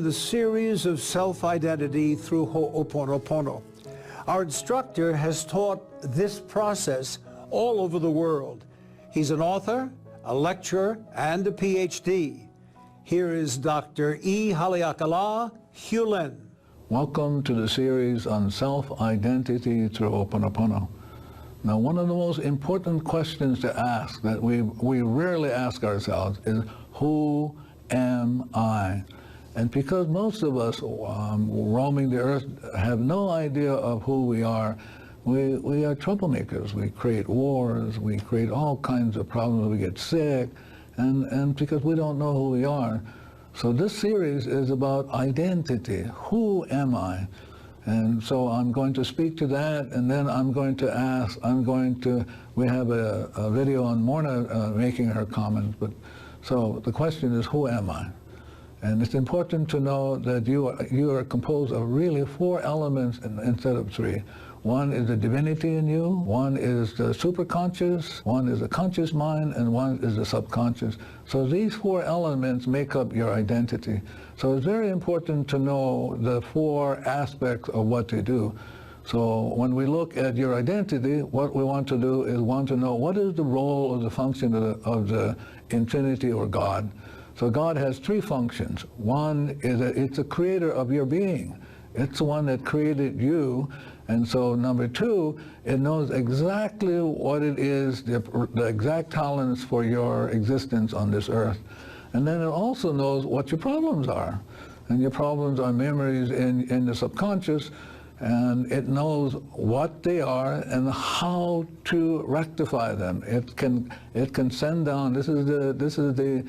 the series of self-identity through Ho'oponopono. Our instructor has taught this process all over the world. He's an author, a lecturer, and a PhD. Here is Dr. E. Haleakala Hew Len. Welcome to the series on self-identity through Ho'oponopono. Now, one of the most important questions to ask that we rarely ask ourselves is, who am I? And because most of us roaming the earth have no idea of who we are troublemakers. We create wars, we create all kinds of problems, we get sick, and because we don't know who we are. So this series is about identity. Who am I? And so I'm going to speak to that, and then I'm going to ask, we have a video on Morna making her comments, but so the question is, who am I? And it's important to know that you are composed of really 4 elements instead of 3. One is the divinity in you, one is the superconscious, one is the conscious mind, and one is the subconscious. So these 4 elements make up your identity. So it's very important to know the 4 aspects of what to do. So when we look at your identity, what we want to do is want to know what is the role or the function of the infinity or God. So God has 3 functions. One is that it's the creator of your being. It's the one that created you. And so number 2, it knows exactly what it is, the exact talents for your existence on this earth. And then it also knows what your problems are. And your problems are memories in the subconscious, and it knows what they are and how to rectify them. It can send down, this is the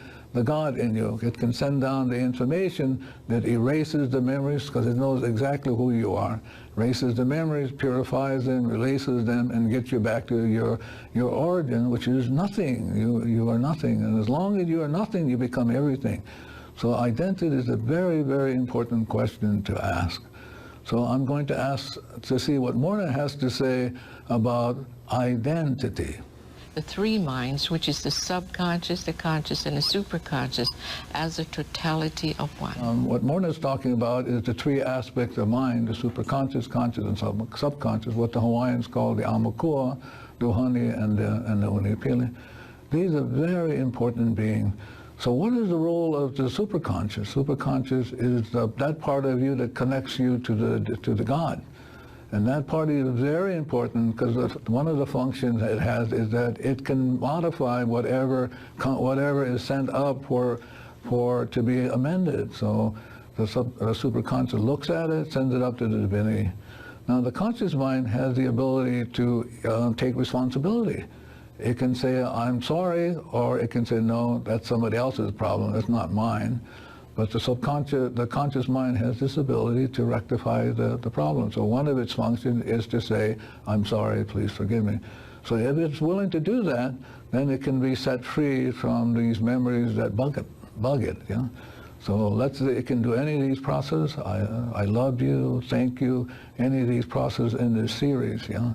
God in you. It can send down the information that erases the memories, because it knows exactly who you are. Erases the memories, purifies them, releases them, and gets you back to your origin, which is nothing. You are nothing. And as long as you are nothing, you become everything. So identity is a very, very important question to ask. So I'm going to ask to see what Morna has to say about identity. The 3 minds, which is the subconscious, the conscious, and the superconscious, as a totality of one. What Morna is talking about is the 3 aspects of mind, the superconscious, conscious, and subconscious, what the Hawaiians call the Amakua, the Uhani, and the Unipili. These are very important beings. So what is the role of the superconscious? Superconscious is that part of you that connects you to the God. And that part is very important, because one of the functions it has is that it can modify whatever is sent up to be amended. So the superconscious looks at it, sends it up to the divinity. Now the conscious mind has the ability to take responsibility. It can say, I'm sorry, or it can say, no, that's somebody else's problem, it's not mine. But the conscious mind has this ability to rectify the problem. So one of its functions is to say, I'm sorry, please forgive me. So if it's willing to do that, then it can be set free from these memories that bug it. Yeah? So let's say it can do any of these processes. I love you, thank you, any of these processes in this series. Yeah?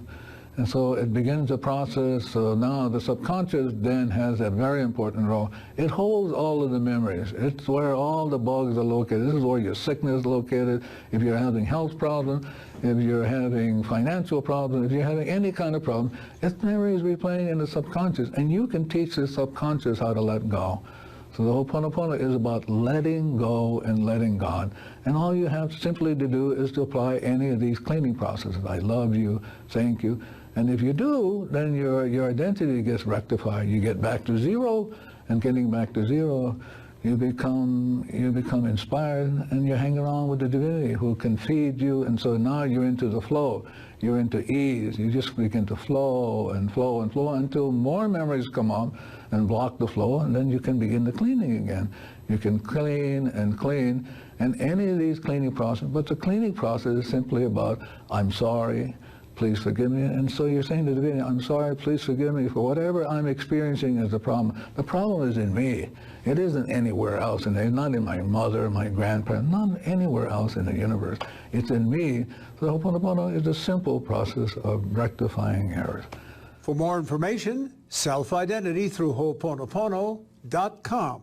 And so it begins the process. So now the subconscious then has a very important role. It holds all of the memories. It's where all the bugs are located. This is where your sickness is located. If you're having health problems, if you're having financial problems, if you're having any kind of problem, its memory is replaying in the subconscious. And you can teach the subconscious how to let go. So the Ho'oponopono is about letting go and letting God. And all you have simply to do is to apply any of these cleaning processes. I love you, thank you. And if you do, then your identity gets rectified. You get back to 0, and getting back to 0, you become inspired, and you hang around with the divinity who can feed you. And so now you're into the flow. You're into ease. You just begin to flow and flow and flow until more memories come up and block the flow, and then you can begin the cleaning again. You can clean and clean, and any of these cleaning processes, but the cleaning process is simply about, I'm sorry, please forgive me. And so you're saying to the divinity, I'm sorry, please forgive me for whatever I'm experiencing as a problem. The problem is in me. It isn't anywhere else, and it's not in my mother, my grandparents, not anywhere else in the universe. It's in me. So Ho'oponopono is a simple process of rectifying errors. For more information, self-identity through Ho'oponopono.com.